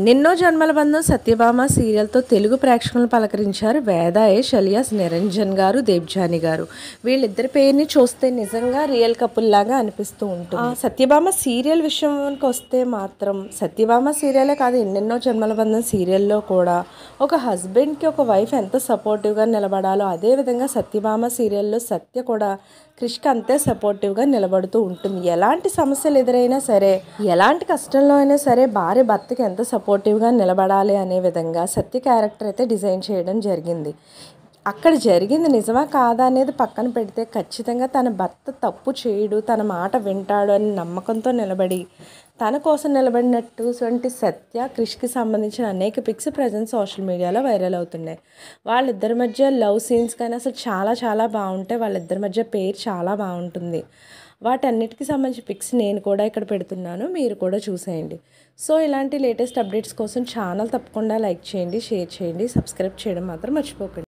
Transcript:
ఎన్నెన్నో జన్మల బంధం సత్యభామ సీరియల్తో తెలుగు ప్రేక్షకులను పలకరించారు వేద యష్ అలియాస్ నిరంజన్ గారు, దేబ్జాని గారు. వీళ్ళిద్దరి పేరుని చూస్తే నిజంగా రియల్ కపుల్ లాగా అనిపిస్తూ ఉంటుంది. సత్యభామ సీరియల్ విషయానికి వస్తే మాత్రం సత్యభామ సీరియలే కాదు, ఎన్నెన్నో జన్మల బంధం సీరియల్లో కూడా ఒక హస్బెండ్కి ఒక వైఫ్ ఎంత సపోర్టివ్గా నిలబడాలో అదేవిధంగా సత్యభామ సీరియల్లో సత్య కూడా క్రిష్కి అంతే సపోర్టివ్గా నిలబడుతూ ఉంటుంది. ఎలాంటి సమస్యలు ఎదురైనా సరే, ఎలాంటి కష్టంలో అయినా సరే భార్య భర్తకి ఎంత సపోర్టివ్గా నిలబడాలి అనే విధంగా సత్య క్యారెక్టర్ అయితే డిజైన్ చేయడం జరిగింది. అక్కడ జరిగింది నిజమా కాదా అనేది పక్కన పెడితే ఖచ్చితంగా తన భర్త తప్పు చేయడు, తన మాట వింటాడు అని నమ్మకంతో నిలబడి తన కోసం నిలబడినటువంటి సత్య క్రిష్కి సంబంధించిన అనేక పిక్స్ ప్రజెంట్ సోషల్ మీడియాలో వైరల్ అవుతున్నాయి. వాళ్ళిద్దరి మధ్య లవ్ సీన్స్ కానీ అసలు చాలా చాలా బాగుంటాయి. వాళ్ళిద్దరి మధ్య పేరు చాలా బాగుంటుంది. వాటన్నిటికీ సంబంధించిన పిక్స్ నేను కూడా ఇక్కడ పెడుతున్నాను, మీరు కూడా చూసేయండి. సో ఇలాంటి లేటెస్ట్ అప్డేట్స్ కోసం ఛానల్ తప్పకుండా లైక్ చేయండి, షేర్ చేయండి, సబ్స్క్రైబ్ చేయడం మాత్రం మర్చిపోకండి.